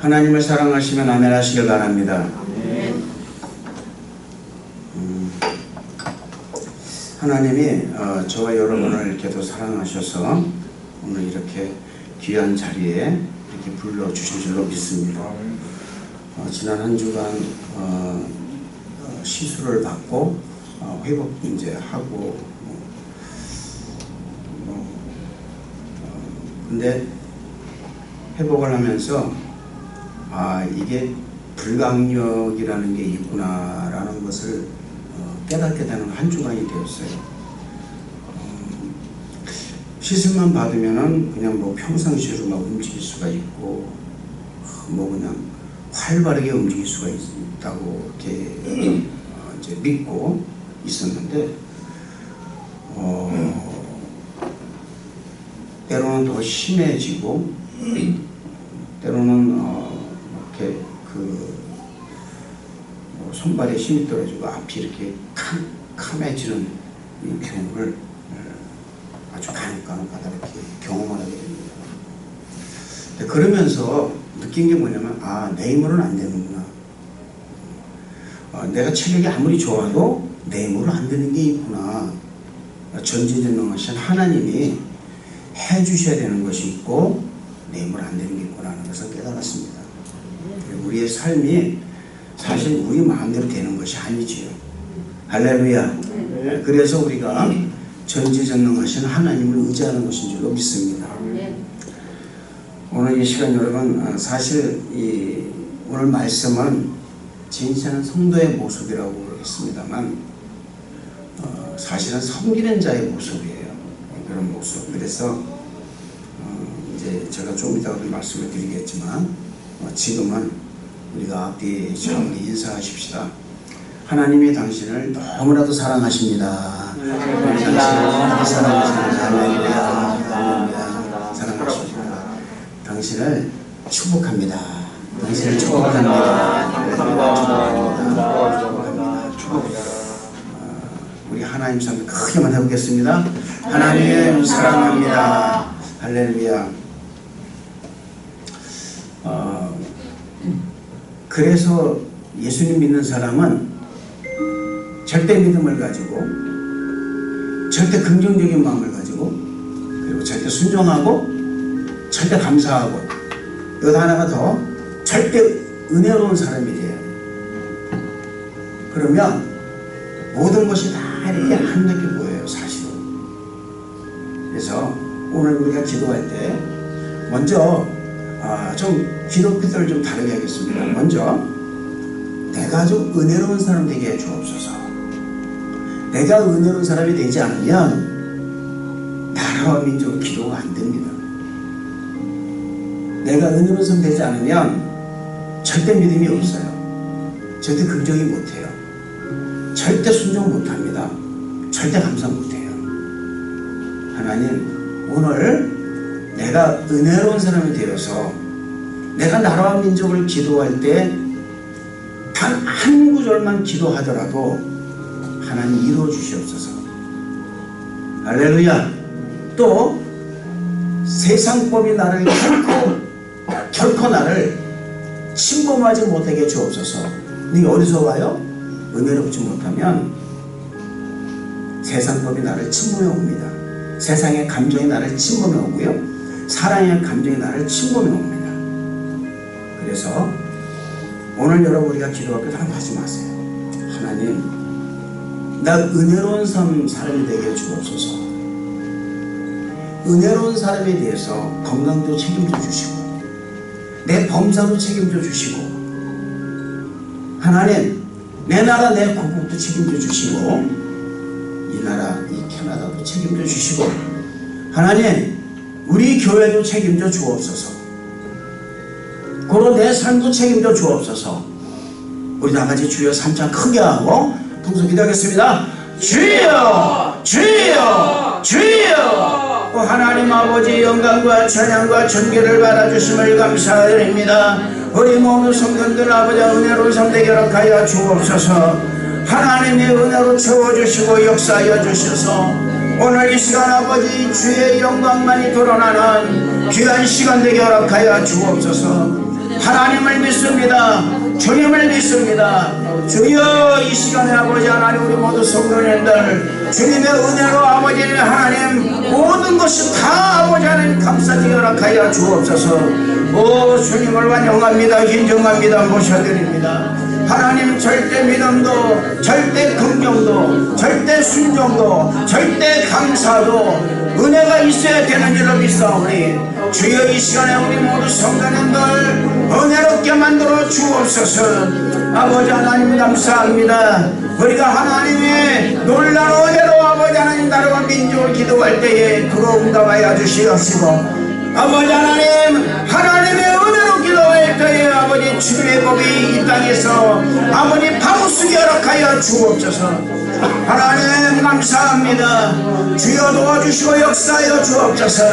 하나님을 사랑하시면 아멘 하시길 바랍니다. 하나님이 저와 여러분을 이렇게도 사랑하셔서 오늘 이렇게 귀한 자리에 이렇게 불러주신 줄로 믿습니다. 지난 한 주간 시술을 받고 회복 이제 하고 근데 회복을 하면서 이게 불강력이라는 게 있구나라는 것을 깨닫게 되는 한 주간이 되었어요. 시술만 받으면은 그냥 뭐 평상시로 막 움직일 수가 있고 뭐 그냥 활발하게 움직일 수가 있다고 이렇게 이제 믿고 있었는데 때로는 더 심해지고 때로는 이렇게 손발에 힘이 떨어지고 앞이 이렇게 캄캄해지는 이 경험을 아주 간혹가다 이렇게 경험을 하게 됩니다. 그러면서 느낀 게 뭐냐면 내 힘으로는 안 되는구나. 내가 체력이 아무리 좋아도 내 힘으로 안 되는 게 있구나. 전지전능하신 하나님이 해주셔야 되는 것이 있고 내 힘으로 안 되는 게 있구나 하는 것을 깨달았습니다. 우리의 삶이 사실 우리 마음대로 되는 것이 아니지요. 할렐루야. 그래서 우리가 전지전능하신 하나님을 의지하는 것인 줄로 믿습니다. 오늘 이 시간 여러분 사실 오늘 말씀은 진실한 성도의 모습이라고 했습니다만 사실은 섬기는 자의 모습이에요. 그런 모습. 그래서 이제 제가 좀 이따가 말씀을 드리겠지만 지금은 우리가 앞뒤에 인사하십시다. 하나님이 당신을 너무나도 사랑하십니다. 당신을 사랑하십니다. 사랑하십니다. 당신을 축복합니다. 당신을 축복합니다. 축복합니다. 우리 하나님 사랑 크게만 해보겠습니다. 하나님 사랑합니다. 할렐루야. 그래서 예수님 믿는 사람은 절대 믿음을 가지고 절대 긍정적인 마음을 가지고 그리고 절대 순종하고 절대 감사하고 또 하나가 더 절대 은혜로운 사람이 돼요. 그러면 모든 것이 다 이렇게 한답게 보여요. 사실은. 그래서 오늘 우리가 기도할 때 먼저 좀 기도 패턴을 좀 다르게 하겠습니다. 먼저 내가 좀 은혜로운 사람 되게 해 주옵소서. 내가 은혜로운 사람이 되지 않으면 나라와 민족은 기도가 안 됩니다. 내가 은혜로운 사람 되지 않으면 절대 믿음이 없어요. 절대 긍정이 못해요. 절대 순종 못합니다. 절대 감사 못해요. 하나님 오늘 내가 은혜로운 사람이 되어서 내가 나라와 민족을 기도할 때 단 한 구절만 기도하더라도 하나님 이루어 주시옵소서. 할렐루야. 또 세상법이 나를 결코 나를 침범하지 못하게 주옵소서. 근데 어디서 와요? 은혜롭지 못하면 세상법이 나를 침범해 옵니다. 세상의 감정이 나를 침범해 오고요. 사랑의 감정이 나를 침범해 옵니다. 그래서 오늘 여러분 우리가 기도할 때 다른 거 하지 마세요. 하나님 나 은혜로운 사람이 되게 주옵소서. 은혜로운 사람에 대해서 건강도 책임져 주시고 내 범사도 책임져 주시고 하나님 내 나라 내 국국도 책임져 주시고 이 나라 이 캐나다도 책임져 주시고 하나님 우리 교회도 책임져 주옵소서. 고로 내 삶도 책임져 주옵소서. 우리 다같이 주여 3차 크게 하고 통성 기도하겠습니다. 주여 주여 주여. 하나님 아버지 영광과 찬양과 존귀를 받아주심을 감사드립니다. 우리 모든 성도들 아버지 은혜로 성대 결합하여 주옵소서. 하나님의 은혜로 채워주시고 역사하여 주셔서 오늘 이 시간 아버지 주의 영광만이 드러나는 귀한 시간 되게 허락하여 주옵소서. 하나님을 믿습니다. 주님을 믿습니다. 주여, 이 시간에 아버지 하나님, 우리 모두 성도님들 주님의 은혜로 아버지 하나님 모든 것이 다 아버지 하나님 감싸지게 허락하여 주옵소서. 오, 주님을 환영합니다. 인정합니다. 모셔드립니다. 하나님, 절대 믿음도, 절대 긍정도, 절대 순종도, 절대 감사도 은혜가 있어야 되는 줄로 믿사오니 주여, 이 시간에 우리 모두 성도님들 은혜롭게 만들어 주옵소서. 아버지 하나님, 감사합니다. 우리가 하나님의 놀라운 은혜로 아버지 하나님 나라와 민족을 기도할 때에 그로 응답하여 주시옵시고, 아버지 하나님, 하나님의 은혜로 기도할 때에 아버지 주님의 법이 이 땅에서 아버지 바로쓰게 허락하여 주옵소서. 하나님, 감사합니다. 주여, 도와주시고 역사하여 주옵소서.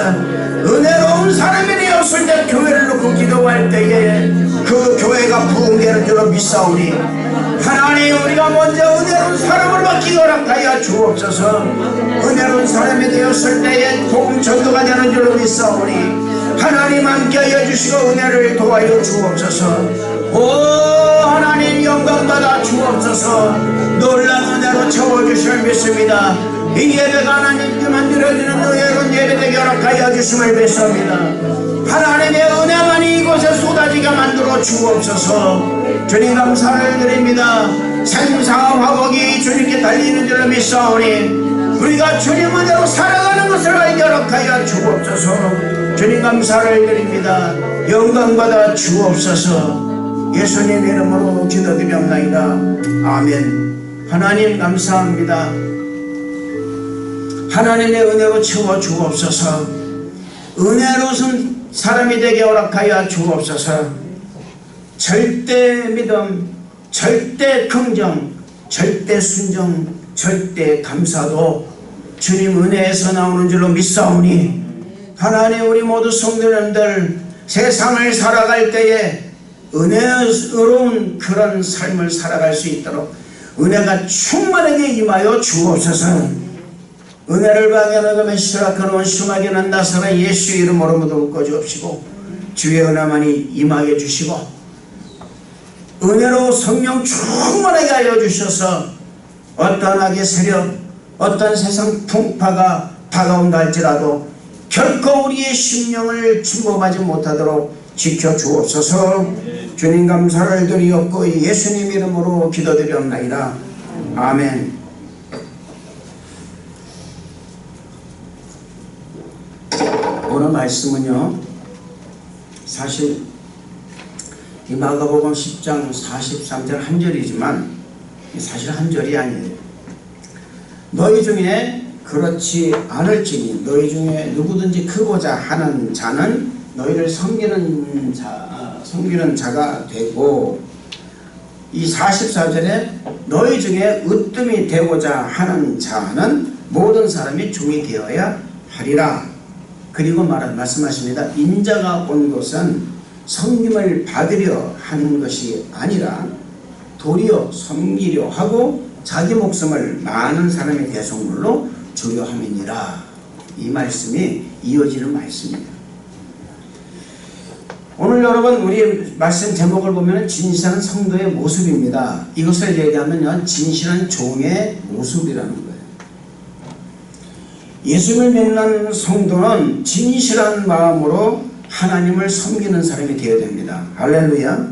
은혜로운 사람이 되었을 때 교회를 놓고 기도할 때에 그 교회가 부흥되는 줄로 믿사오니 하나님, 우리가 먼저 은혜로운 사람을 받기 허락하여 주옵소서. 은혜로운 사람이 되었을 때에 복음 전도가 되는 줄로 믿사오니 하나님, 함께하여 주시고 은혜를 도와여 주옵소서. 오, 하나님, 영광받아 주옵소서. 놀라운 은혜로 채워주심을 믿습니다. 이 예배가 하나님께 만들어지는 은혜로운 예배되게 허락하여 주심을 믿습니다. 하나님의 은혜만이 이곳에 쏟아지게 만들어 주옵소서. 주님, 감사를 드립니다. 생사와 화복이 주님께 달리는 줄을 믿사오니 우리가 주님 은혜로 살아가는 것을 알게 허락하여 주옵소서. 주님, 감사를 드립니다. 영광받아 주옵소서. 예수님 이름으로 기도드리옵나이다. 아멘. 하나님, 감사합니다. 하나님의 은혜로 채워 주옵소서. 은혜로선 사람이 되게 허락하여 주옵소서. 절대 믿음, 절대 긍정, 절대 순종, 절대 감사도 주님 은혜에서 나오는 줄로 믿사오니 하나님, 우리 모두 성도님들 세상을 살아갈 때에 은혜로운 그런 삶을 살아갈 수 있도록 은혜가 충만하게 임하여 주옵소서. 은혜를 방해하며 시락하는 심하게 난 나사라 예수 이름으로 모두 꺼주옵시고 주의 은혜만이 임하게 주시고 은혜로 성령 충만하게 하여 주셔서 어떠한 악의 세력, 어떤 세상 풍파가 다가온다 할지라도 결코 우리의 심령을 침범하지 못하도록 지켜주옵소서. 주님, 감사를 드리옵고 예수님 이름으로 기도드리옵나이다. 아멘. 오늘 말씀은요, 사실 이 마가복음 10장 43절 한 절이지만 사실 한 절이 아니에요. 너희 중에 그렇지 않을지니 너희 중에 누구든지 크고자 하는 자는 너희를 섬기는 자가 되고, 이 44절에 너희 중에 으뜸이 되고자 하는 자는 모든 사람이 종이 되어야 하리라. 그리고 말씀하십니다. 인자가 온 것은 섬김을 받으려 하는 것이 아니라 도리어 섬기려 하고 자기 목숨을 많은 사람의 대속물로 주려 함이니라. 이 말씀이 이어지는 말씀입니다. 오늘 여러분, 우리 말씀 제목을 보면 진실한 성도의 모습입니다. 이것을 얘기하면 진실한 종의 모습이라는 거예요. 예수를 믿는 성도는 진실한 마음으로 하나님을 섬기는 사람이 되어야 됩니다. 할렐루야.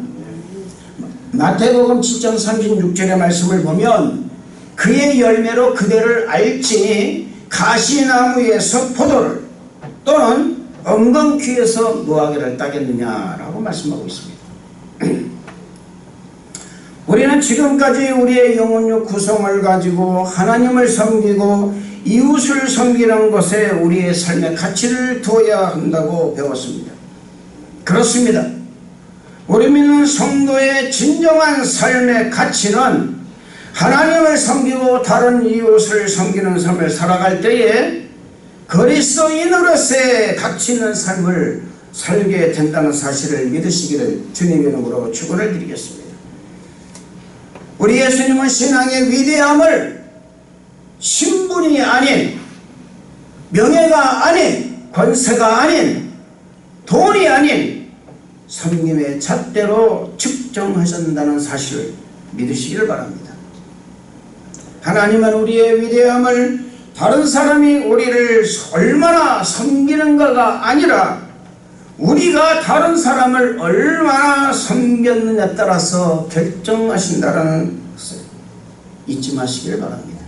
마태복음 7장 36절의 말씀을 보면 그의 열매로 그대를 알지니 가시나무에서 포도를 또는 엉겅퀴에서 무화과를 따겠느냐라고 말씀하고 있습니다. 우리는 지금까지 우리의 영혼력 구성을 가지고 하나님을 섬기고 이웃을 섬기는 것에 우리의 삶의 가치를 두어야 한다고 배웠습니다. 그렇습니다. 우리 믿는 성도의 진정한 삶의 가치는 하나님을 섬기고 다른 이웃을 섬기는 삶을 살아갈 때에 그리스도인으로서의 가치 있는 삶을 살게 된다는 사실을 믿으시기를 주님 이름으로 축원을 드리겠습니다. 우리 예수님은 신앙의 위대함을 신분이 아닌, 명예가 아닌, 권세가 아닌, 돈이 아닌 섬김의 잣대로 측정하신다는 사실을 믿으시기를 바랍니다. 하나님은 우리의 위대함을 다른 사람이 우리를 얼마나 섬기는가가 아니라 우리가 다른 사람을 얼마나 섬겼느냐에 따라서 결정하신다는 것을 잊지 마시기를 바랍니다.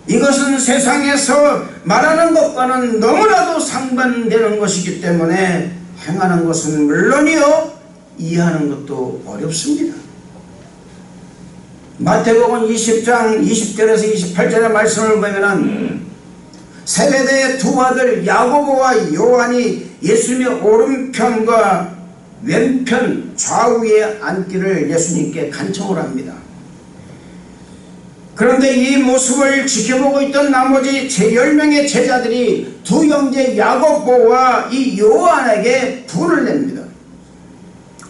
이것은 세상에서 말하는 것과는 너무나도 상반되는 것이기 때문에 행하는 것은 물론이요 이해하는 것도 어렵습니다. 마태복음 20장 20절에서 28절의 말씀을 보면 세베대의 두 아들 야고보와 요한이 예수님의 오른편과 왼편 좌우에 앉기를 예수님께 간청을 합니다. 그런데 이 모습을 지켜보고 있던 나머지 제10명의 제자들이 두 형제 야고보와 이 요한에게 분을 냅니다.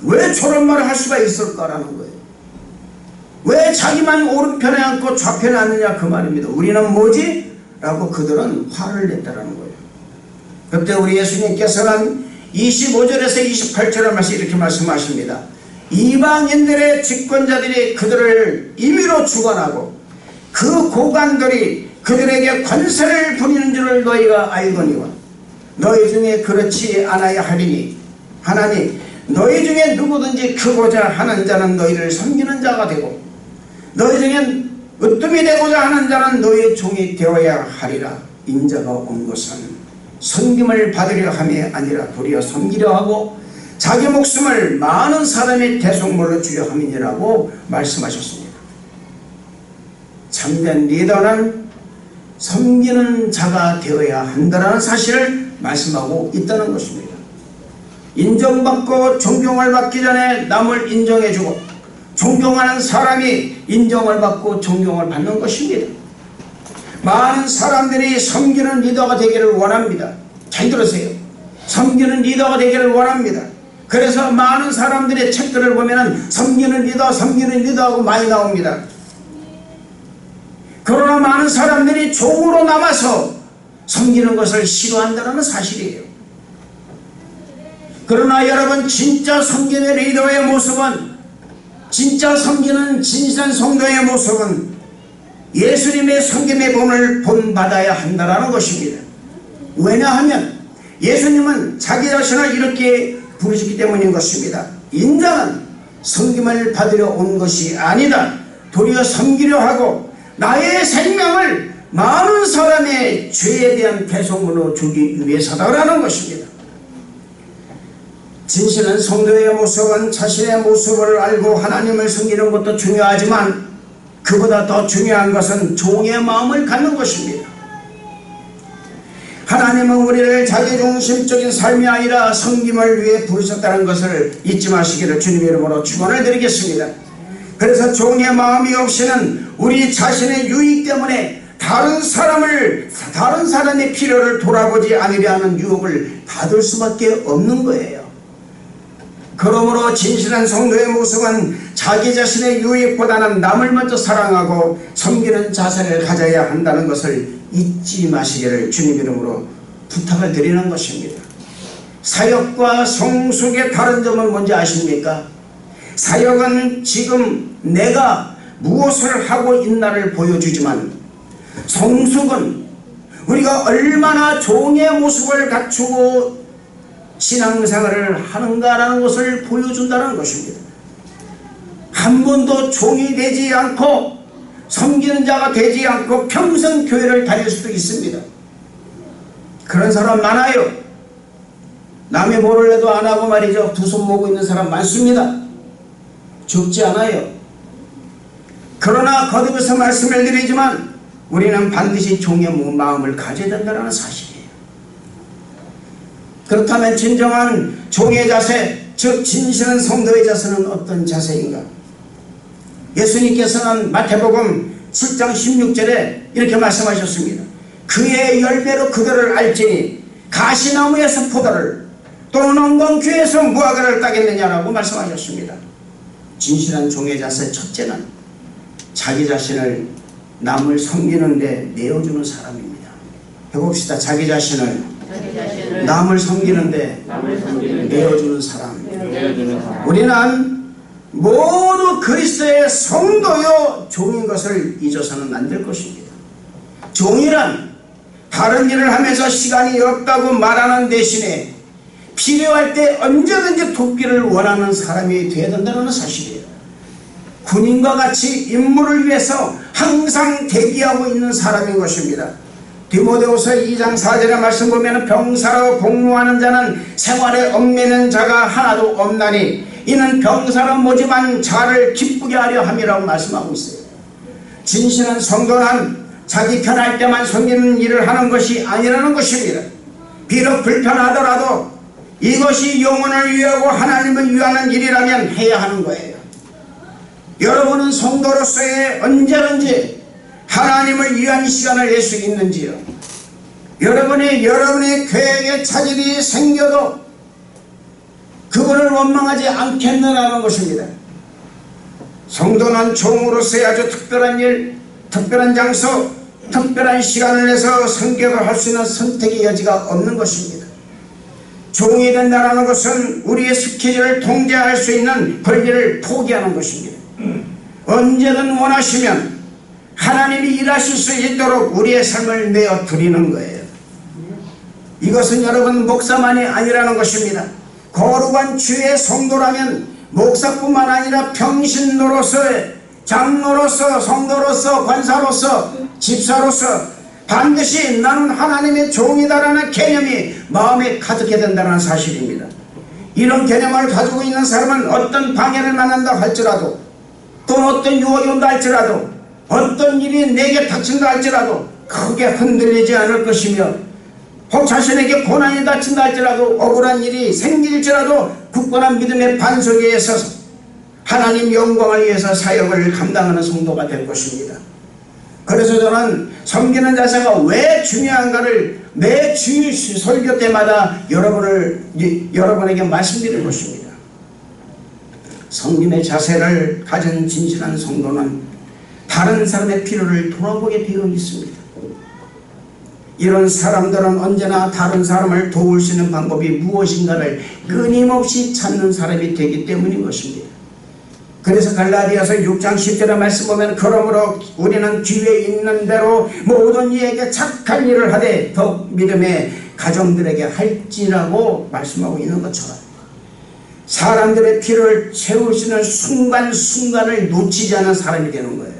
왜 저런 말을 할 수가 있을까라는 거예요. 왜 자기만 오른편에 앉고 좌편에 앉느냐 그 말입니다. 우리는 뭐지? 라고 그들은 화를 냈다라는 거예요. 그때 우리 예수님께서는 25절에서 28절의 말씀 이렇게 말씀하십니다. 이방인들의 집권자들이 그들을 임의로 주관하고 그 고관들이 그들에게 권세를 부리는 줄을 너희가 알거니와 너희 중에 그렇지 않아야 하리니 하나니 너희 중에 누구든지 크고자 하는 자는 너희를 섬기는 자가 되고 너희 중에 으뜸이 되고자 하는 자는 너희의 종이 되어야 하리라. 인자가 온 것은 섬김을 받으려 함이 아니라 도리어 섬기려 하고 자기 목숨을 많은 사람의 대속물로 주려 함이니라고 말씀하셨습니다. 참된 리더는 섬기는 자가 되어야 한다는 사실을 말씀하고 있다는 것입니다. 인정받고 존경을 받기 전에 남을 인정해주고 존경하는 사람이 인정을 받고 존경을 받는 것입니다. 많은 사람들이 섬기는 리더가 되기를 원합니다. 잘 들으세요. 섬기는 리더가 되기를 원합니다. 그래서 많은 사람들의 책들을 보면 섬기는 리더 하고 많이 나옵니다. 그러나 많은 사람들이 종으로 남아서 섬기는 것을 싫어한다는 사실이에요. 그러나 여러분, 진짜 섬김의 리더의 모습은, 진짜 섬기는 진실한 성도의 모습은 예수님의 섬김의 본을 본받아야 한다는 것입니다. 왜냐하면 예수님은 자기 자신을 이렇게 부르시기 때문인 것입니다. 인자는 섬김을 받으려 온 것이 아니다. 도리어 섬기려 하고 나의 생명을 많은 사람의 죄에 대한 배송으로 주기 위해서다라는 것입니다. 진실한 성도의 모습은 자신의 모습을 알고 하나님을 섬기는 것도 중요하지만 그보다 더 중요한 것은 종의 마음을 갖는 것입니다. 하나님은 우리를 자기중심적인 삶이 아니라 섬김을 위해 부르셨다는 것을 잊지 마시기를 주님의 이름으로 축원을 드리겠습니다. 그래서 종의 마음이 없이는 우리 자신의 유익 때문에 다른 사람의 필요를 돌아보지 않으려 하는 유혹을 받을 수밖에 없는 거예요. 그러므로 진실한 성도의 모습은 자기 자신의 유익보다는 남을 먼저 사랑하고 섬기는 자세를 가져야 한다는 것을 잊지 마시기를 주님 이름으로 부탁을 드리는 것입니다. 사역과 성숙의 다른 점은 뭔지 아십니까? 사역은 지금 내가 무엇을 하고 있나를 보여주지만 성숙은 우리가 얼마나 종의 모습을 갖추고 신앙생활을 하는가라는 것을 보여준다는 것입니다. 한 번도 종이 되지 않고 섬기는 자가 되지 않고 평생 교회를 다닐 수도 있습니다. 그런 사람 많아요. 남의 뭐를 해도 안 하고 말이죠. 두 손 모으고 있는 사람 많습니다. 적지 않아요. 그러나 거듭해서 말씀을 드리지만 우리는 반드시 종의 마음을 가져야 된다는 사실이에요. 그렇다면 진정한 종의 자세, 즉 진실한 성도의 자세는 어떤 자세인가? 예수님께서는 마태복음 7장 16절에 이렇게 말씀하셨습니다. 그의 열매로 그들을 알지니 가시나무에서 포도를 또는 엉겅퀴에서 무화과를 따겠느냐라고 말씀하셨습니다. 진실한 종의 자세 첫째는 자기 자신을 남을 섬기는 데 내어주는 사람입니다. 해봅시다. 자기 자신을 남을 섬기는데 내어주는 사람. 우리는 모두 그리스도의 성도요 종인 것을 잊어서는 안 될 것입니다. 종이란 다른 일을 하면서 시간이 없다고 말하는 대신에 필요할 때 언제든지 돕기를 원하는 사람이 되어야 된다는 사실이에요. 군인과 같이 임무를 위해서 항상 대기하고 있는 사람인 것입니다. 디모데후서 2장 4절의 말씀 보면 병사로 복무하는 자는 생활에 얽매는 자가 하나도 없나니 이는 병사로 모집한 자를 기쁘게 하려 함이라고 말씀하고 있어요. 진실한 성도는 자기 편할 때만 섬기는 일을 하는 것이 아니라는 것입니다. 비록 불편하더라도 이것이 영혼을 위하고 하나님을 위하는 일이라면 해야 하는 거예요. 여러분은 성도로서의 언제든지 하나님을 위한 시간을 낼 수 있는지요? 여러분의 계획에 차질이 생겨도 그분을 원망하지 않겠느냐는 것입니다. 성도는 종으로서의 아주 특별한 일, 특별한 장소, 특별한 시간을 내서 선교를 할 수 있는 선택의 여지가 없는 것입니다. 종이 된다는 것은 우리의 스케줄을 통제할 수 있는 권리를 포기하는 것입니다. 언제든 원하시면 하나님이 일하실 수 있도록 우리의 삶을 내어 드리는 거예요. 이것은 여러분 목사만이 아니라는 것입니다. 거룩한 주의 성도라면 목사뿐만 아니라 평신도로서, 장로로서, 성도로서, 권사로서, 집사로서 반드시 나는 하나님의 종이다라는 개념이 마음에 가득해야 된다는 사실입니다. 이런 개념을 가지고 있는 사람은 어떤 방해를 만난다 할지라도, 또 어떤 유혹이 온다 할지라도, 어떤 일이 내게 닥친다 할지라도 크게 흔들리지 않을 것이며, 혹 자신에게 고난이 닥친다 할지라도, 억울한 일이 생길지라도 굳건한 믿음의 반석에 서서 하나님 영광을 위해서 사역을 감당하는 성도가 될 것입니다. 그래서 저는 섬기는 자세가 왜 중요한가를 매 주일 설교 때마다 여러분에게 말씀드릴 것입니다. 섬김의 자세를 가진 진실한 성도는 다른 사람의 필요를 돌아보게 되어 있습니다. 이런 사람들은 언제나 다른 사람을 도울 수 있는 방법이 무엇인가를 끊임없이 찾는 사람이 되기 때문인 것입니다. 그래서 갈라디아서 6장 10절의 말씀 보면 그러므로 우리는 뒤에 있는 대로 모든 이에게 착한 일을 하되 더욱 믿음의 가정들에게 할지라고 말씀하고 있는 것처럼 사람들의 필요를 채울 수 있는 순간순간을 놓치지 않은 사람이 되는 거예요.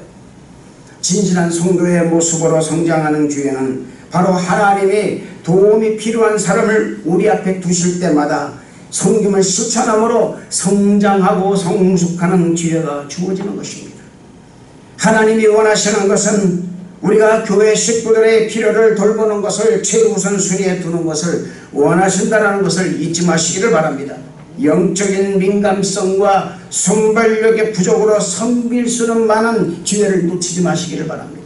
진실한 성도의 모습으로 성장하는 교회는 바로 하나님이 도움이 필요한 사람을 우리 앞에 두실 때마다 섬김을 실천함으로 성장하고 성숙하는 기회가 주어지는 것입니다. 하나님이 원하시는 것은 우리가 교회 식구들의 필요를 돌보는 것을 최우선순위에 두는 것을 원하신다는 것을 잊지 마시기를 바랍니다. 영적인 민감성과 순발력의 부족으로 섬길 수는 많은 기회를 놓치지 마시기를 바랍니다.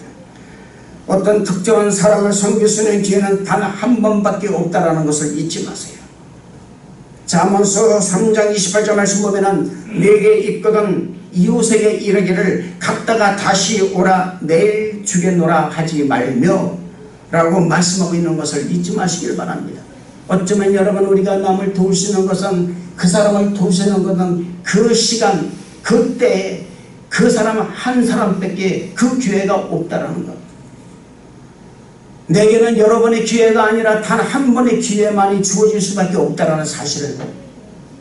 어떤 특정한 사람을 섬길 수 있는 기회는 단 한 번밖에 없다는 것을 잊지 마세요. 잠언서 3장 28절 말씀 보면은 내게 있거든 이웃에게 이르기를 갔다가 다시 오라 내일 주겠노라 하지 말며 라고 말씀하고 있는 것을 잊지 마시길 바랍니다. 어쩌면 여러분 우리가 남을 도우시는 것은 그 사람을 도우시는 것은 그 시간 그때 그 사람 한 사람밖에 그 기회가 없다라는 것. 내게는 여러 번의 기회가 아니라 단 한 번의 기회만이 주어질 수밖에 없다는 사실을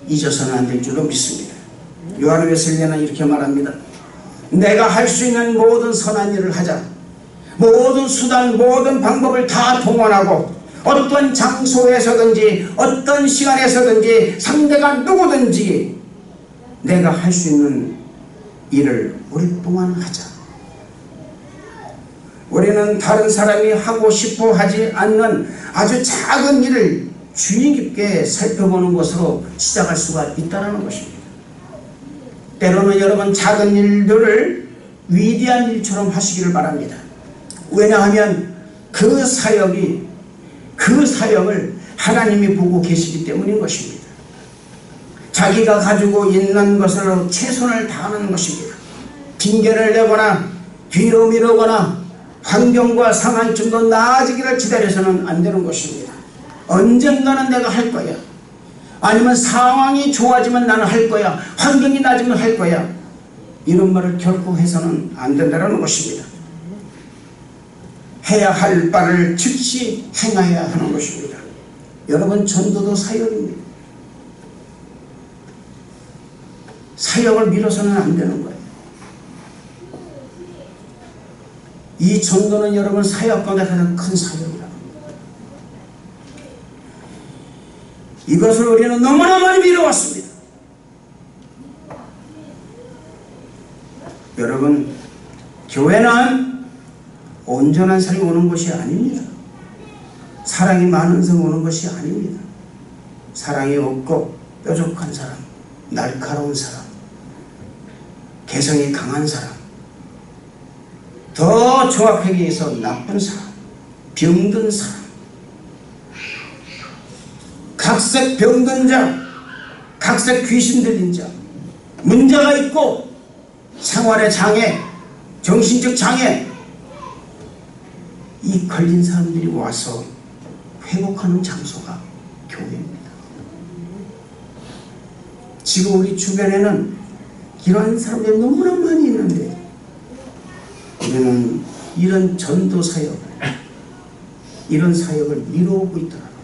잊어서는 안 될 줄로 믿습니다. 요한 웨슬리는 이렇게 말합니다. 내가 할 수 있는 모든 선한 일을 하자. 모든 수단, 모든 방법을 다 동원하고 어떤 장소에서든지 어떤 시간에서든지 상대가 누구든지 내가 할 수 있는 일을 오랫동안 하자. 우리는 다른 사람이 하고 싶어 하지 않는 아주 작은 일을 주의 깊게 살펴보는 것으로 시작할 수가 있다는 것입니다. 때로는 여러분 작은 일들을 위대한 일처럼 하시기를 바랍니다. 왜냐하면 그 사역을 하나님이 보고 계시기 때문인 것입니다. 자기가 가지고 있는 것으로 최선을 다하는 것입니다. 핑계를 내거나 뒤로 미루거나 환경과 상황이 좀 더 나아지기를 기다려서는 안 되는 것입니다. 언젠가는 내가 할 거야. 아니면 상황이 좋아지면 나는 할 거야. 환경이 나아지면 할 거야. 이런 말을 결코 해서는 안 된다는 것입니다. 해야 할 바를 즉시 행해야 하는 것입니다. 여러분, 전도도 사역입니다. 사역을 미뤄서는 안 되는 거예요. 이 전도는 여러분 사역 가운데 가장 큰 사역이라고 합니다. 이것을 우리는 너무나 많이 미뤄왔습니다. 여러분, 교회는 온전한 사람이 오는 것이 아닙니다. 사랑이 많은 사람이 오는 것이 아닙니다. 사랑이 없고 뾰족한 사람, 날카로운 사람, 개성이 강한 사람, 더 정확하게 얘기해서 나쁜 사람, 병든 사람, 각색 병든 자, 각색 귀신 들린 자, 문제가 있고 생활의 장애, 정신적 장애, 이 걸린 사람들이 와서 회복하는 장소가 교회입니다. 지금 우리 주변에는 이런 사람들이 너무나 많이 있는데 우리는 이런 전도 사역을, 이런 사역을 미루고 있더라고요.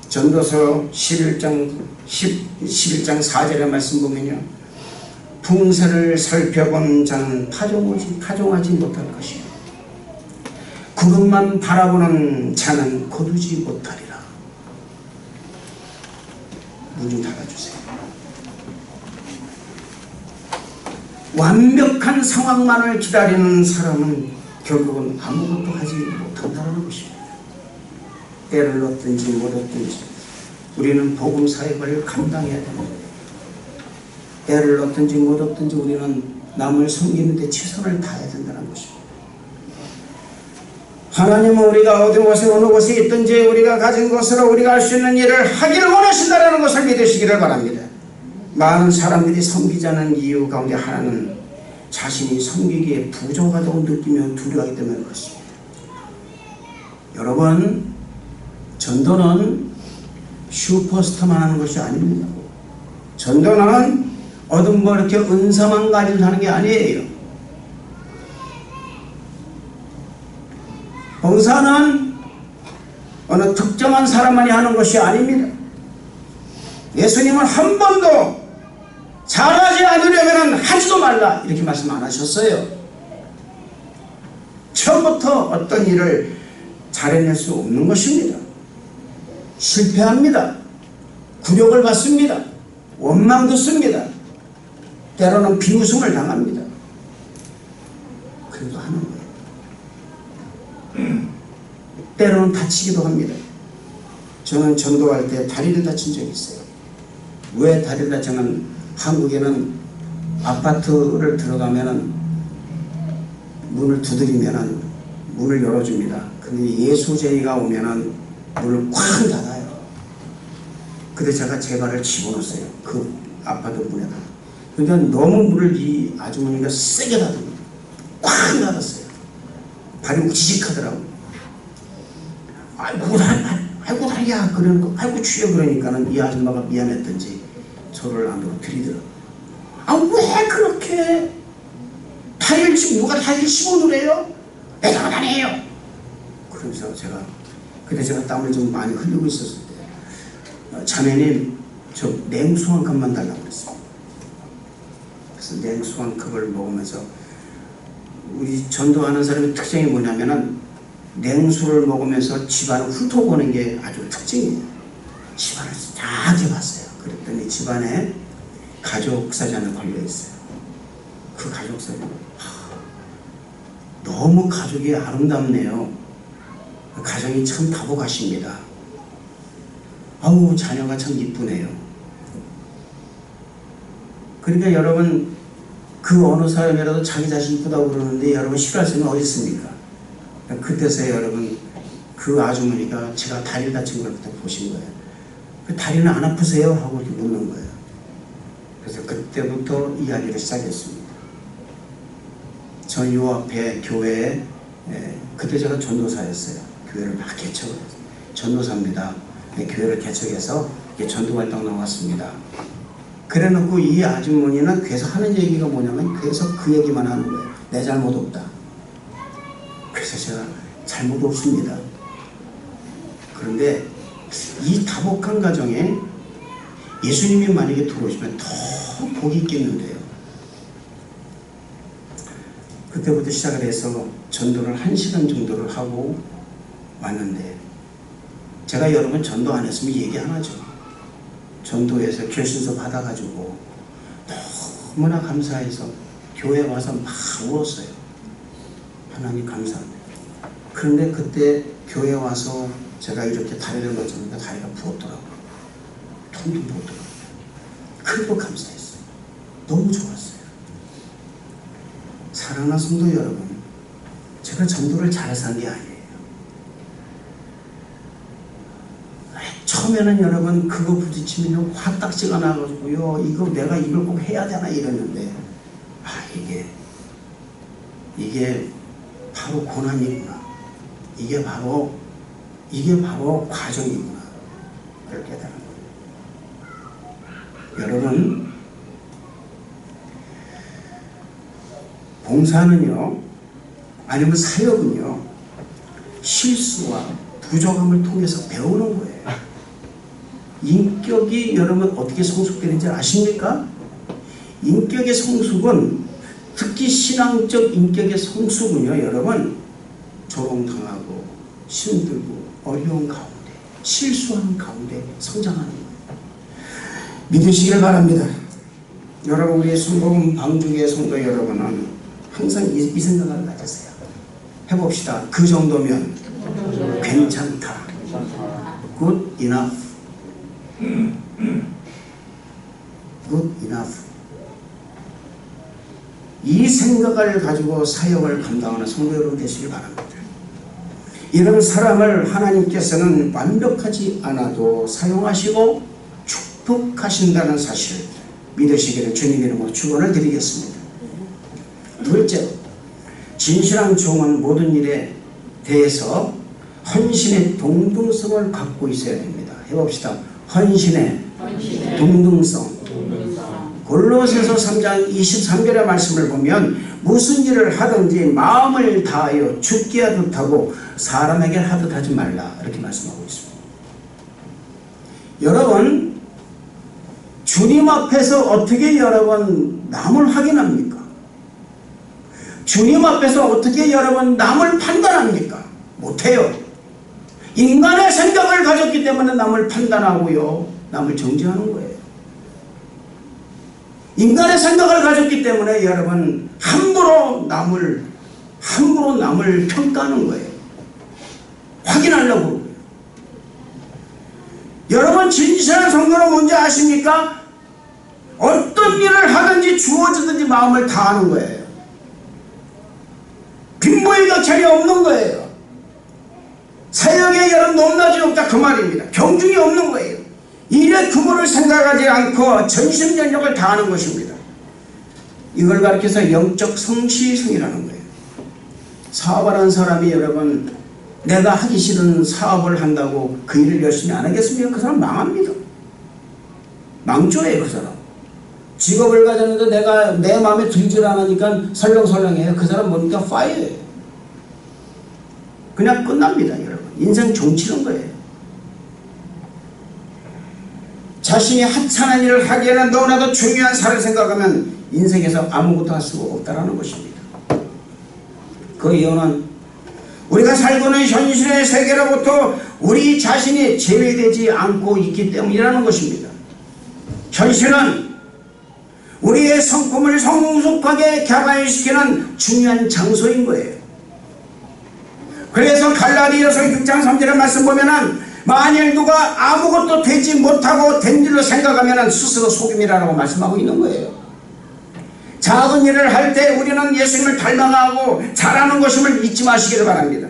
전도서 11장 4절의 말씀 보면요, 풍세를 살펴본 자는 파종하지 못할 것이요, 구름만 바라보는 자는 거두지 못하리라. 문 좀 닫아주세요. 완벽한 상황만을 기다리는 사람은 결국은 아무것도 하지 못한다는 것입니다. 때를 얻든지 못 얻든지 우리는 복음 사역을 감당해야 됩니다. 때를 얻든지 못 얻든지 우리는 남을 섬기는 데 최선을 다해야 된다는 것입니다. 하나님은 우리가 어느 곳에 있든지 우리가 가진 것으로 우리가 할 수 있는 일을 하기를 원하신다는 것을 믿으시기를 바랍니다. 많은 사람들이 섬기자는 이유 가운데 하나는 자신이 섬기기에 부족하다고 느끼며 두려워하기 때문에 그렇습니다. 여러분, 전도는 슈퍼스타만 하는 것이 아닙니다. 전도는 어떤 뭐 이렇게 은사만 가지고 하는 게 아니에요. 봉사는 어느 특정한 사람만이 하는 것이 아닙니다. 예수님은 한 번도 잘하지 않으려면 하지도 말라 이렇게 말씀 안 하셨어요. 처음부터 어떤 일을 잘해낼 수 없는 것입니다. 실패합니다. 굴욕을 받습니다. 원망 듣습니다. 때로는 비웃음을 당합니다. 그래도 하는 거예요. 때로는 다치기도 합니다. 저는 전도할 때 다리를 다친 적이 있어요. 왜 다리를 다치냐면 한국에는 아파트를 들어가면은 문을 두드리면은 문을 열어줍니다. 근데 예수쟁이가 오면은 문을 쾅 닫아요. 근데 제가 제 발을 집어넣었어요. 그 아파트 문에다. 그러니까 너무 문을 이 아주머니가 세게 닫습니다. 쾅 닫았어요. 발이 우지직하더라고요. 아이고 다리야 그러는 거, 아이고 주여 그러니까는 이 아줌마가 미안했던지 저를 안으로 들이더라고요. 아 왜 그렇게 다리를 치고 누가 다리를 씹어누래요? 내가 다니에요. 그러면서 그때 제가 땀을 좀 많이 흘리고 있었을 때 자매님 저 냉수 한 컵만 달라고 그랬어요. 그래서 냉수 한 컵을 먹으면서 우리 전도하는 사람의 특징이 뭐냐면은 냉수를 먹으면서 집안을 훑어보는 게 아주 특징이에요. 집안을 쫙 해봤어요. 그랬더니 집안에 가족사진이 하나 걸려있어요. 그 가족사진 너무 가족이 아름답네요. 가정이 참 다복하십니다. 아우 자녀가 참 이쁘네요. 그러니까 여러분 그 어느 사람이라도 자기 자신 이쁘다고 그러는데 여러분 싫어할 수는 어디 있습니까? 그때서야 여러분 그 아주머니가 제가 다리를 다친 걸 그때 보신 거예요. 그 다리는 안 아프세요? 하고 이렇게 묻는 거예요. 그래서 그때부터 이야기를 시작했습니다. 저 요 앞에 교회에 그때 제가 전도사였어요. 교회를 막 전도사입니다. 교회를 개척해서 전도활동 나왔습니다. 그래 놓고 이 아주머니는 계속 하는 얘기가 뭐냐면 계속 그 얘기만 하는 거예요. 내 잘못 없다. 그래서 제가 잘못 없습니다. 그런데 이 다복한 가정에 예수님이 만약에 들어오시면 더 복이 있겠는데요. 그때부터 시작을 해서 전도를 1시간 정도를 하고 왔는데, 제가 여러분 전도 안 했으면 얘기 안 하죠. 전도해서 결신서 받아가지고 너무나 감사해서 교회 와서 막 울었어요. 하나님 감사합니다. 그런데 그때 교회 와서 제가 이렇게 다리를 놓자니까 다리가 부었더라고요. 퉁퉁 부었더라고요. 그래도 감사했어요. 너무 좋았어요. 사랑하는 성도 여러분, 제가 전도를 잘해서 한 게 아니에요. 처음에는 여러분 그거 부딪히면 화딱지가 나가지고요, 이거 내가 이걸 꼭 해야 되나 이랬는데, 이게 바로 고난이구나, 이게 바로 과정이구나, 그렇게 깨달은 거예요. 여러분, 봉사는요, 아니면 사역은요, 실수와 부족함을 통해서 배우는 거예요. 인격이 여러분 어떻게 성숙되는지 아십니까? 인격의 성숙은, 특히 신앙적 인격의 성숙은요, 여러분, 조롱당하고 힘들고 어려운 가운데, 실수하는 가운데 성장하는 거예요. 믿으시길 바랍니다. 여러분, 우리 순복음 방주교의 성도 여러분은 항상 이 생각을 가지세요. 해봅시다. 그 정도면 괜찮다. Good enough. Good enough. 이 생각을 가지고 사역을 감당하는 성도 여러분 되시길 바랍니다. 이런 사람을 하나님께서는 완벽하지 않아도 사용하시고 축복하신다는 사실을 믿으시기를 주님 이름으로 축원을 드리겠습니다. 둘째로, 진실한 종은 모든 일에 대해서 헌신의 동등성을 갖고 있어야 됩니다. 해봅시다. 헌신의 동등성. 골로새서 3장 23절의 말씀을 보면, 무슨 일을 하든지 마음을 다하여 죽게 하듯 하고 사람에게 하듯 하지 말라, 이렇게 말씀하고 있습니다. 여러분, 주님 앞에서 어떻게 여러분 남을 확인합니까? 주님 앞에서 어떻게 여러분 남을 판단합니까? 못해요. 인간의 생각을 가졌기 때문에 남을 판단하고요, 남을 정죄하는 거예요. 인간의 생각을 가졌기 때문에 여러분 함부로 남을 평가하는 거예요. 확인하려고 그러고요. 여러분, 진실한 성도는 뭔지 아십니까? 어떤 일을 하든지 주어지든지 마음을 다하는 거예요. 빈부의 격차이 없는 거예요. 사역에 여러분 높낮이 없다, 그 말입니다. 경중이 없는 거예요. 일의 규모를 생각하지 않고 전심전력을 다하는 것입니다. 이걸 가리켜서 영적 성실성이라는 거예요. 사업하는 사람이 여러분 내가 하기 싫은 사업을 한다고 그 일을 열심히 안 하겠습니까? 그 사람 망합니다. 망조예요, 그 사람. 직업을 가졌는데 내가 내 마음에 들질 않으니까 설렁설렁해요. 그 사람 뭡니까? 파이어예요. 그냥 끝납니다, 여러분. 인생 종치는 거예요. 자신이 하찮은 일을 하기에는 너무나도 중요한 사를 생각하면 인생에서 아무것도 할 수가 없다는 것입니다. 그 이유는 우리가 살고 있는 현실의 세계로부터 우리 자신이 제외되지 않고 있기 때문이라는 것입니다. 현실은 우리의 성품을 성숙하게 개발시키는 중요한 장소인 거예요. 그래서 갈라디아서 6장 3절의 말씀 보면은, 만일 누가 아무것도 되지 못하고 된 줄로 생각하면 스스로 속임이라고 말씀하고 있는 거예요. 작은 일을 할 때 우리는 예수님을 닮아가고 잘하는 것임을 잊지 마시기를 바랍니다.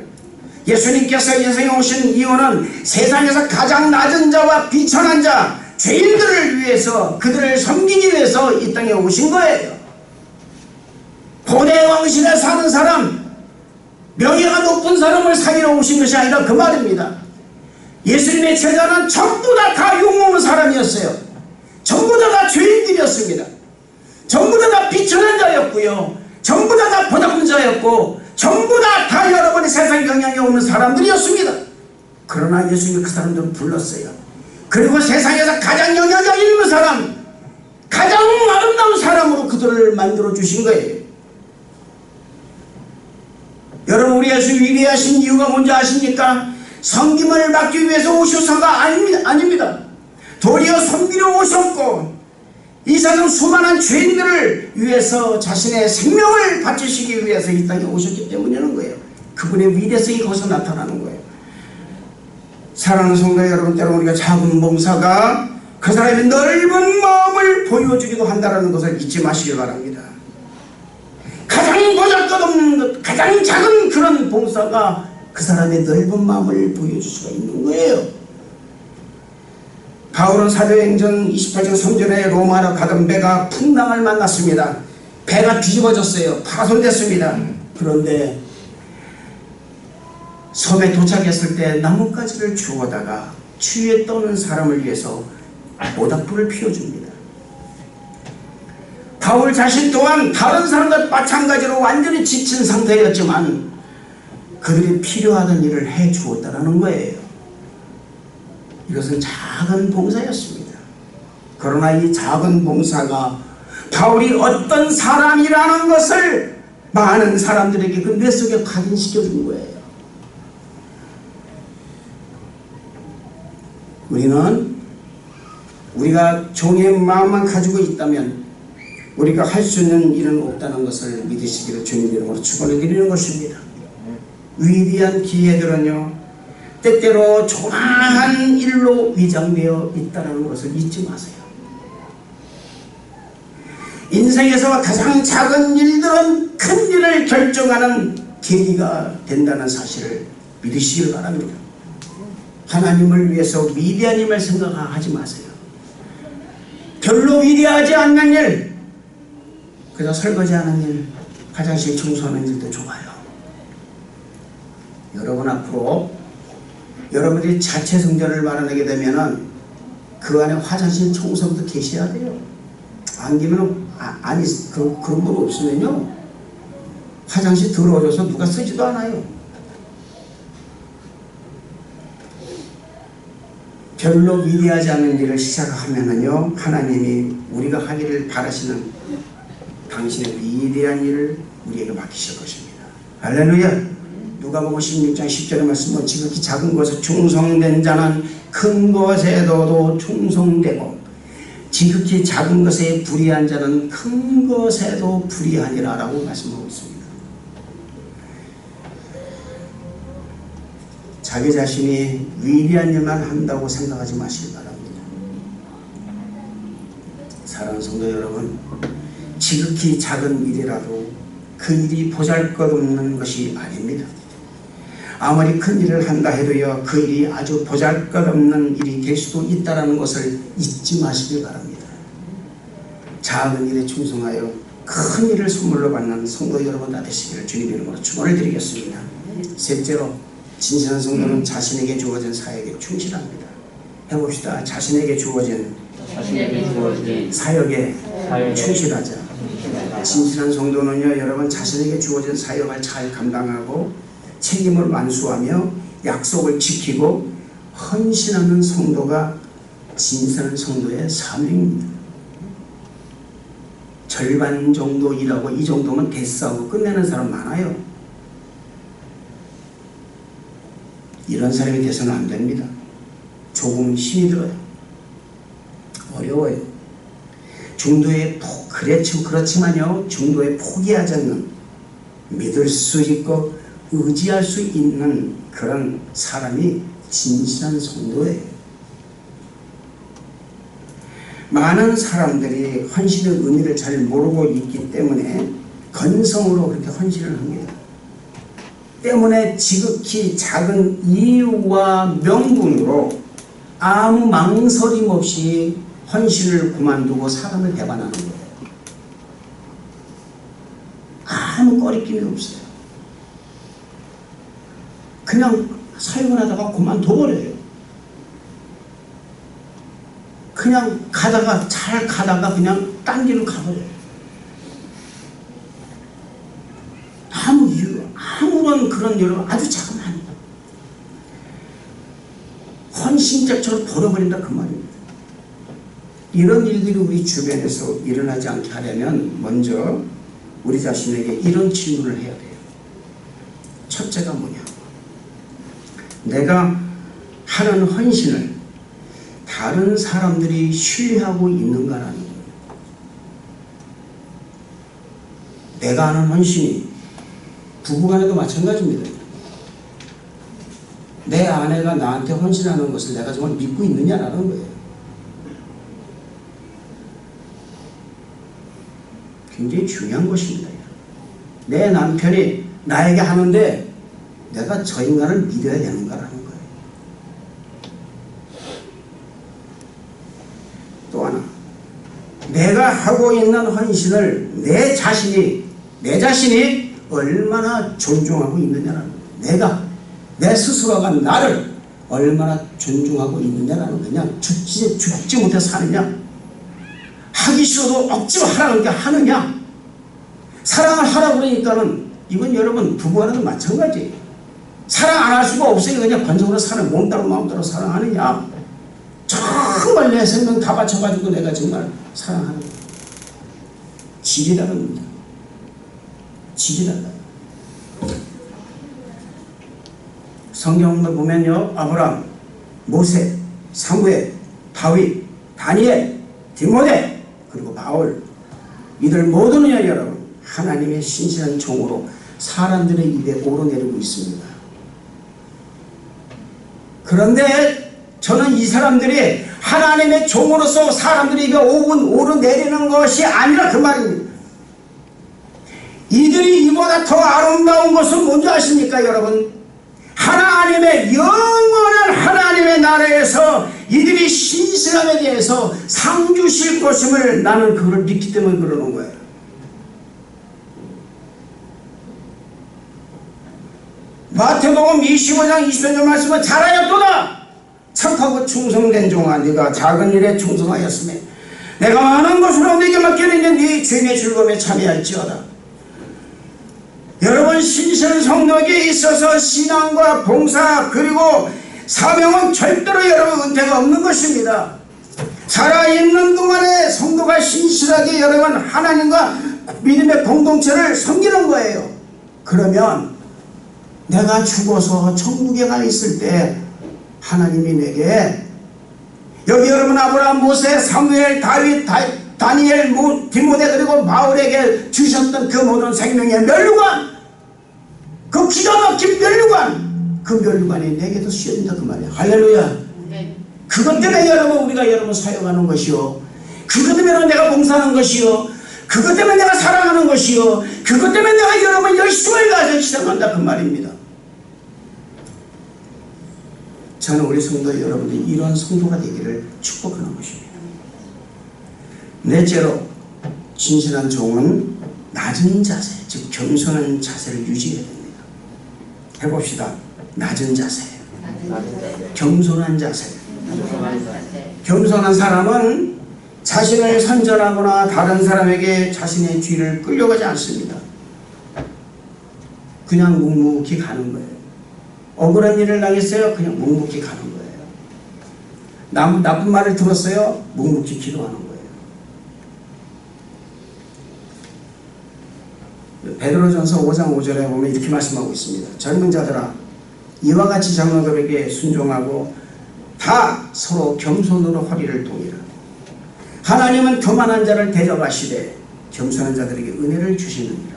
예수님께서 인생에 오신 이유는 세상에서 가장 낮은 자와 비천한 자, 죄인들을 위해서, 그들을 섬기기 위해서 이 땅에 오신 거예요. 고대 왕실에 사는 사람, 명예가 높은 사람을 사귀러 오신 것이 아니라 그 말입니다. 예수님의 제자는 전부 다 욕먹는 사람이었어요. 전부 다 죄인들이었습니다. 전부 다 비천한 자였고요. 전부 다 보잡은 자였고, 전부 다 여러분의 세상 영향이 없는 사람들이었습니다. 그러나 예수님이 그 사람들을 불렀어요. 그리고 세상에서 가장 영향력 있는 사람, 가장 아름다운 사람으로 그들을 만들어 주신 거예요. 여러분, 우리 예수 위대하신 이유가 뭔지 아십니까? 섬김을 받기 위해서 오셔서가 아닙니다. 도리어 섬기러 오셨고, 이 세상 수많은 죄인들을 위해서 자신의 생명을 바치시기 위해서 이 땅에 오셨기 때문이라는 거예요. 그분의 위대성이 거기서 나타나는 거예요. 사랑하는 성도 여러분, 때로 우리가 작은 봉사가 그 사람의 넓은 마음을 보여주기도 한다는 것을 잊지 마시길 바랍니다. 가장 보잘것없는 것, 가장 작은 그런 봉사가 그 사람의 넓은 마음을 보여줄 수가 있는 거예요. 바울은 사도행전 28장 3절에 로마로 가던 배가 풍랑을 만났습니다. 배가 뒤집어졌어요. 파손됐습니다. 그런데 섬에 도착했을 때 나뭇가지를 주워다가 추위에 떠는 사람을 위해서 모닥불을 피워줍니다. 바울 자신 또한 다른 사람과 마찬가지로 완전히 지친 상태였지만 그들이 필요하던 일을 해주었다는 거예요. 이것은 작은 봉사였습니다. 그러나 이 작은 봉사가 바울이 어떤 사람이라는 것을 많은 사람들에게 그 뇌 속에 각인시켜 준 거예요. 우리가 종의 마음만 가지고 있다면 우리가 할 수 있는 일은 없다는 것을 믿으시기를 주님 이름으로 축원을 드리는 것입니다. 위대한 기회들은요, 때때로 조그마한 일로 위장되어 있다는 것을 잊지 마세요. 인생에서 가장 작은 일들은 큰 일을 결정하는 계기가 된다는 사실을 믿으시길 바랍니다. 하나님을 위해서 위대한 일을 생각하지 마세요. 별로 위대하지 않는 일, 그저 설거지하는 일, 화장실 청소하는 일도 좋아요. 여러분 앞으로 여러분들이 자체 성전을 마련하게 되면은 그 안에 화장실 청소부터 계셔야 돼요. 안 계면 그런 분 없으면요 화장실 더러워져서 누가 쓰지도 않아요. 별로 위대하지 않은 일을 시작하면은요 하나님이 우리가 하기를 바라시는 당신의 위대한 일을 우리에게 맡기실 것입니다. 할렐루야. 누가복음 16장 10절의 말씀은 지극히 작은 것에 충성된 자는 큰 것에도 충성되고 지극히 작은 것에 불의한 자는 큰 것에도 불의하니라 라고 말씀하고 있습니다. 자기 자신이 위대한 일만 한다고 생각하지 마시기 바랍니다. 사랑하는 성도 여러분, 지극히 작은 일이라도 그 일이 보잘것없는 것이 아닙니다. 아무리 큰 일을 한다 해도요 그 일이 아주 보잘것없는 일이 될 수도 있다는 것을 잊지 마시길 바랍니다. 작은 일에 충성하여 큰 일을 선물로 받는 성도 여러분 다 되시기를 주님 이름으로 축원을 드리겠습니다. 셋째로, 진실한 성도는 자신에게 주어진 사역에 충실합니다. 해봅시다. 자신에게 주어진 사역에 충실하자. 진실한 성도는요 여러분 자신에게 주어진 사역을 잘 감당하고 책임을 완수하며 약속을 지키고 헌신하는 성도가 진실한 성도의 삶입니다. 절반 정도 일하고 이 정도면 됐어 하고 끝내는 사람 많아요. 이런 사람이 돼서는 안 됩니다. 조금 힘이 들어요. 어려워요. 중도에 그렇지만요 중도에 포기하지 않는, 믿을 수 있고 의지할 수 있는 그런 사람이 진실한 성도예요. 많은 사람들이 헌신의 의미를 잘 모르고 있기 때문에 건성으로 그렇게 헌신을 합니다. 때문에 지극히 작은 이유와 명분으로 아무 망설임 없이 헌신을 그만두고 사람을 배반하는 거예요. 아무 꺼리낌이 없어요. 그냥 사역을 하다가 그만둬버려요. 그냥 가다가 잘 가다가 그냥 딴 길로 가버려요. 아무런 그런 여러분 아주 자그마한 헌신짝처럼 버려버린다 그 말입니다. 이런 일들이 우리 주변에서 일어나지 않게 하려면 먼저 우리 자신에게 이런 질문을 해야 돼요. 첫째가 뭐냐? 내가 하는 헌신을 다른 사람들이 신뢰하고 있는가라는 거예요. 내가 하는 헌신이 부부간에도 마찬가지입니다. 내 아내가 나한테 헌신하는 것을 내가 정말 믿고 있느냐라는 거예요. 굉장히 중요한 것입니다. 내 남편이 나에게 하는데 내가 저 인간을 믿어야 되는가라는 거예요. 또 하나, 내가 하고 있는 헌신을 내 자신이 얼마나 존중하고 있느냐라는 거예요. 내 스스로가 나를 얼마나 존중하고 있느냐라는 거예요. 그냥 죽지 못해서 사느냐, 하기 싫어도 억지로 하라고 그러니까 하느냐, 사랑을 하라고 그러니까는, 이건 여러분 부부와는 마찬가지예요. 사랑 안 할 수가 없어요. 그냥 관성으로 사랑, 몸 따로 마음 따로 사랑하느냐, 정말 내 생명 다 바쳐가지고 내가 정말 사랑하는 거예요. 질이라는 겁니다. 질이란다. 성경을 보면요, 아브람, 모세, 사무엘, 다윗, 다니엘, 디모데, 그리고 바울, 이들 모두는요 여러분 하나님의 신실한 종으로 사람들의 입에 오르내리고 있습니다. 그런데 저는 이 사람들이 하나님의 종으로서 사람들의 입에 오르내리는 것이 아니라 그 말입니다. 이들이 이보다 더 아름다운 것은 뭔지 아십니까 여러분? 하나님의 영원한 하나님의 나라에서 이들이 신실함에 대해서 상 주실 것임을 나는 그걸 믿기 때문에 그러는 거예요. 마태복음 25장 20절 말씀은 잘하였도다 착하고 충성된 종아, 네가 작은 일에 충성하였으며 내가 많은 것으로 네게 맡기는 네 주인의 즐거움에 참여할지어다. 여러분, 신실한 성도에게 있어서 신앙과 봉사 그리고 사명은 절대로 여러분 은퇴가 없는 것입니다. 살아있는 동안에 성도가 신실하게 여러분 하나님과 믿음의 공동체를 섬기는 거예요. 그러면 내가 죽어서 천국에 가 있을 때 하나님이 내게, 여기 여러분 아브라함, 모세, 사무엘, 다윗, 다니엘, 디모데 그리고 바울에게 주셨던 그 모든 생명의 면류관, 그 기가 막힌 면류관, 그 면류관이 내게도 씌어진다 그 말이야. 할렐루야. 네. 그것 때문에 여러분 우리가 여러분 사역하는 것이요, 그것 때문에 내가 봉사하는 것이요, 그것 때문에 내가 사랑하는 것이요, 그것 때문에 내가 여러분 열심을 가져 시작한다 그 말입니다. 저는 우리 성도 여러분들이 이런 성도가 되기를 축복하는 것입니다. 넷째로, 진실한 종은 낮은 자세, 즉 겸손한 자세를 유지해야 됩니다. 해봅시다. 낮은 자세, 겸손한 자세. 겸손한 사람은 자신을 선전하거나 다른 사람에게 자신의 뒤를 끌려가지 않습니다. 그냥 묵묵히 가는 거예요. 억울한 일을 당했어요. 그냥 묵묵히 가는 거예요. 나쁜 말을 들었어요. 묵묵히 기도하는 거예요. 베드로전서 5장 5절에 보면 이렇게 말씀하고 있습니다. 젊은 자들아, 이와 같이 장로들에게 순종하고 다 서로 겸손으로 허리를 동이라. 하나님은 교만한 자를 대적하시되 겸손한 자들에게 은혜를 주시느니라.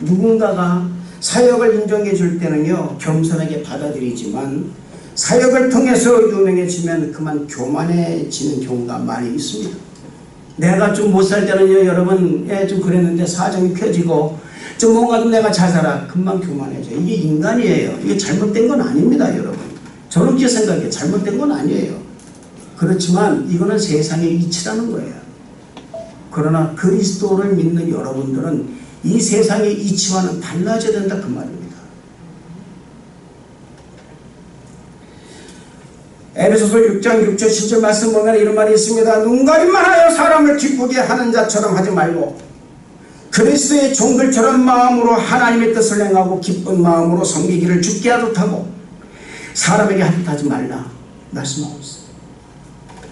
누군가가 사역을 인정해 줄 때는요 겸손하게 받아들이지만, 사역을 통해서 유명해지면 그만 교만해지는 경우가 많이 있습니다. 내가 좀 못 살 때는요 여러분 좀 그랬는데 사정이 펴지고 좀 뭔가 좀 내가 잘 살아, 금방 교만해져. 이게 인간이에요. 이게 잘못된 건 아닙니다 여러분. 저는 그렇게 생각해요. 잘못된 건 아니에요. 그렇지만 이거는 세상의 이치라는 거예요. 그러나 그리스도를 믿는 여러분들은 이 세상의 이치와는 달라져야 된다 그 말입니다. 에베소서 6장 6절 7절 말씀 보면 이런 말이 있습니다. 눈가림만 하여 사람을 기쁘게 하는 자처럼 하지 말고 그리스도의 종들처럼 마음으로 하나님의 뜻을 행하고 기쁜 마음으로 섬기기를 주께 하듯 하고 사람에게 하듯 하지 말라 말씀하고 있어요.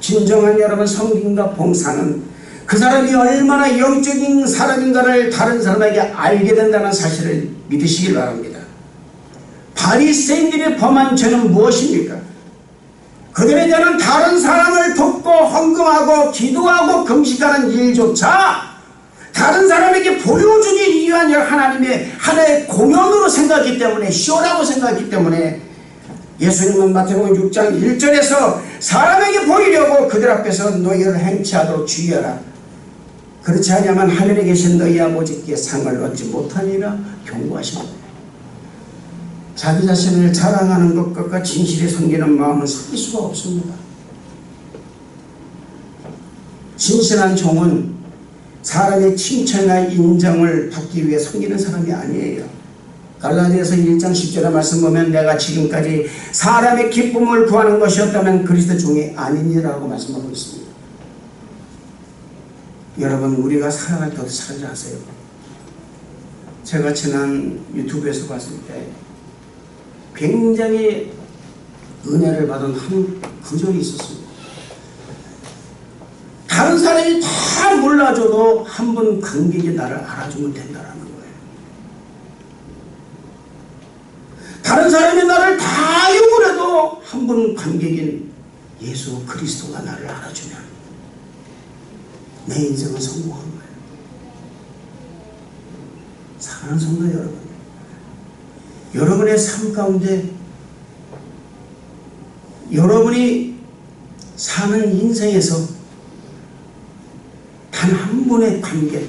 진정한 여러분 섬김과 봉사는 그 사람이 얼마나 영적인 사람인가를 다른 사람에게 알게 된다는 사실을 믿으시길 바랍니다. 바리새인들이 범한 죄는 무엇입니까? 그들의 죄는 다른 사람을 돕고 헌금하고 기도하고 금식하는 일조차 다른 사람에게 보여주기 위한 하나님의 하나의 공연으로 생각했기 때문에, 쇼라고 생각했기 때문에 예수님은 마태복음 6장 1절에서 사람에게 보이려고 그들 앞에서 너희를 행치하도록 주의하라. 그렇지 않으면 하늘에 계신 너희 아버지께 상을 얻지 못하니라 경고하십니다. 자기 자신을 자랑하는 것과 진실에 섬기는 마음은 섞일 수가 없습니다. 진실한 종은 사람의 칭찬이나 인정을 받기 위해 섬기는 사람이 아니에요. 갈라디아서 1장 10절의 말씀 보면 내가 지금까지 사람의 기쁨을 구하는 것이었다면 그리스도 종이 아니니라고 말씀하고 있습니다. 여러분, 우리가 살아갈 때 어떻게 살지 아세요? 제가 지난 유튜브에서 봤을 때 굉장히 은혜를 받은 한 구절이 있었습니다. 다른 사람이 다 몰라줘도 한 번 관객이 나를 알아주면 된다라는 거예요. 다른 사람이 나를 다 욕을 해도 한 번 관객인 예수 그리스도가 나를 알아주면 내 인생은 성공한 거예요. 사랑하는 성도 여러분, 여러분의 삶 가운데 여러분이 사는 인생에서 단 한 분의 관객,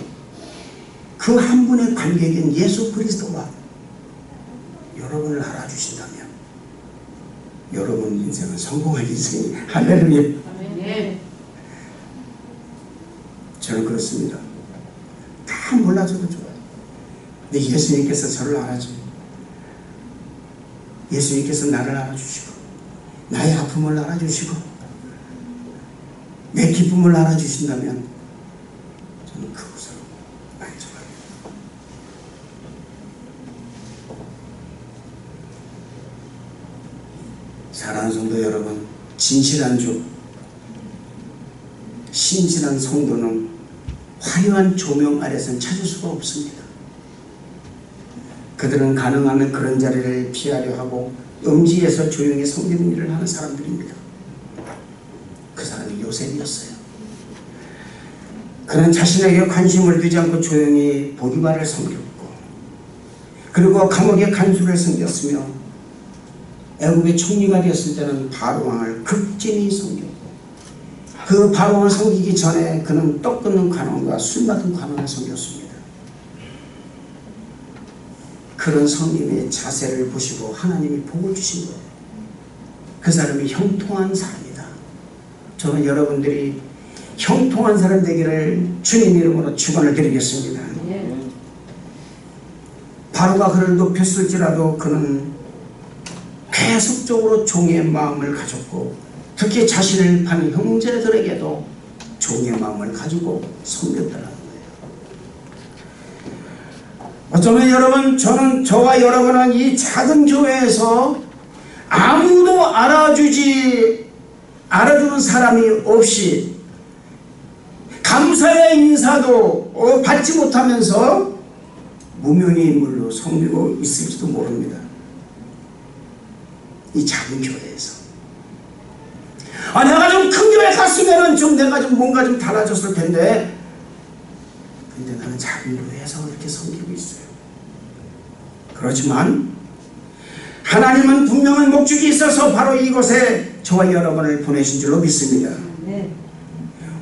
그 한 분의 관객인 예수 그리스도가 여러분을 알아주신다면 여러분 인생은 성공한 인생이 할렐루야. 네. 저는 그렇습니다. 다 몰라줘도 좋아요. 근데 예수님께서 저를 알아줘요. 예수님께서 나를 알아주시고 나의 아픔을 알아주시고 내 기쁨을 알아주신다면 저는 그것으로 만족합니다. 사랑하는 성도 여러분, 진실한 주, 신실한 성도는 화려한 조명 아래서는 찾을 수가 없습니다. 그들은 가능하면 그런 자리를 피하려 하고 음지에서 조용히 섬기는 일을 하는 사람들입니다. 그 사람이 요셉이었어요. 그는 자신에게 관심을 두지 않고 조용히 보디발을 섬겼고 그리고 감옥의 간수를 섬겼으며 애굽의 총리가 되었을 때는 바로 왕을 극진히 섬겼고 그 바로 왕을 섬기기 전에 그는 떡 끊는 관원과 술 맡은 관원을 섬겼습니다. 그런 성님의 자세를 보시고 하나님이 복을 주신 거예요. 그 사람이 형통한 사람이다. 저는 여러분들이 형통한 사람 되기를 주님 이름으로 축원을 드리겠습니다. 바로가 그를 높였을지라도 그는 계속적으로 종의 마음을 가졌고 특히 자신을 판 형제들에게도 종의 마음을 가지고 섬겼더라고요. 어쩌면 여러분, 저와 여러분은 이 작은 교회에서 아무도 알아주는 사람이 없이 감사의 인사도 받지 못하면서 무명의 인물로 섬기고 있을지도 모릅니다. 이 작은 교회에서. 내가 좀 큰 교회 갔으면은 내가 뭔가 좀 달라졌을 텐데, 근데 나는 작은 교회에서 이렇게 섬기고 있어요. 그렇지만 하나님은 분명한 목적이 있어서 바로 이곳에 저와 여러분을 보내신 줄로 믿습니다.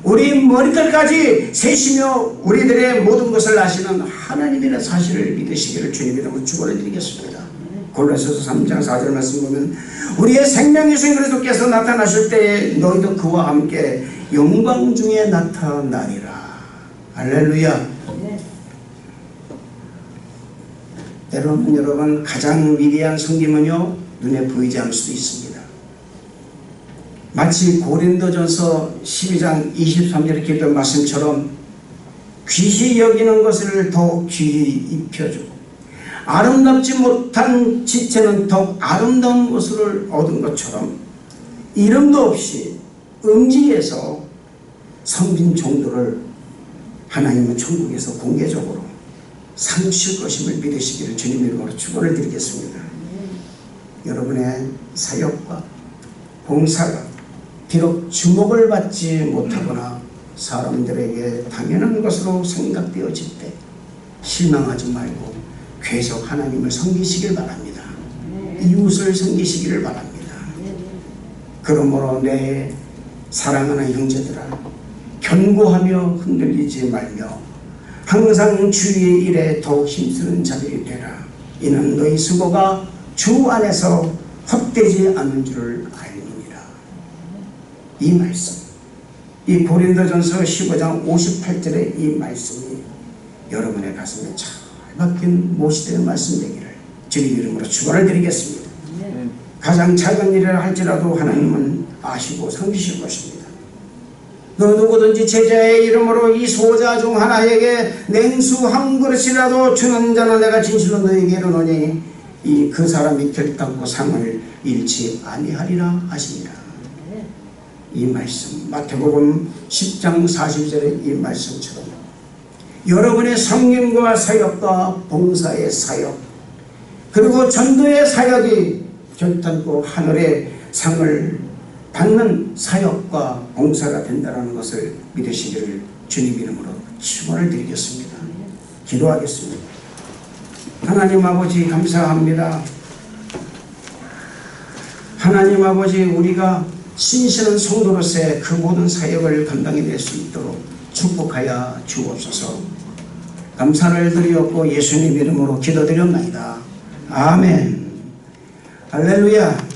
우리 머리끝까지 세시며 우리들의 모든 것을 아시는 하나님이라는 사실을 믿으시기를 주님 이름으로 축원을 드리겠습니다. 골로새서 3장 4절 말씀 보면 우리의 생명 예수 그리스도께서 나타나실 때에 너희도 그와 함께 영광 중에 나타나리라. 할렐루야. 때로는 여러분 가장 위대한 섬김은요 눈에 보이지 않을 수도 있습니다. 마치 고린도전서 12장 23절 기도 말씀처럼 귀히 여기는 것을 더 귀히 입혀주고 아름답지 못한 지체는 더욱 아름다운 모습을 얻은 것처럼 이름도 없이 음지에서 섬긴 종들을 하나님은 천국에서 공개적으로 삼실 것임을 믿으시기를 주님 이름으로 축원을 드리겠습니다. 여러분의 사역과 봉사가 비록 주목을 받지 못하거나 사람들에게 당연한 것으로 생각되어질 때 실망하지 말고 계속 하나님을 섬기시길 바랍니다. 이웃을 섬기시기를 바랍니다. 그러므로 내 사랑하는 형제들아, 견고하며 흔들리지 말며 항상 주의 일에 더욱 힘쓰는 자들이 되라. 이는 너희 수고가 주 안에서 헛되지 않은 줄을 알미니라. 이 말씀, 이 고린도전서 15장 58절의 이 말씀이 여러분의 가슴에 잘 박힌 못이 말씀 되기를 주님 이름으로 축원을 드리겠습니다. 가장 작은 일이라 할지라도 하나님은 아시고 섬기실 것입니다. 너 누구든지 제자의 이름으로 이 소자 중 하나에게 냉수 한 그릇이라도 주는 자는 내가 진실로 너에게 이르노니 이 그 사람이 결단코 상을 잃지 아니하리라 하시니라. 이 말씀 마태복음 10장 40절의 이 말씀처럼 여러분의 섬김과 사역과 봉사의 사역 그리고 전도의 사역이 결단코 하늘의 상을 받는 사역과 봉사가 된다는 것을 믿으시기를 주님 이름으로 축원을 드리겠습니다. 기도하겠습니다. 하나님 아버지 감사합니다. 하나님 아버지 우리가 신실한 성도로서의 그 모든 사역을 감당해낼 수 있도록 축복하여 주옵소서. 감사를 드리옵고 예수님 이름으로 기도드렸나이다. 아멘. 할렐루야.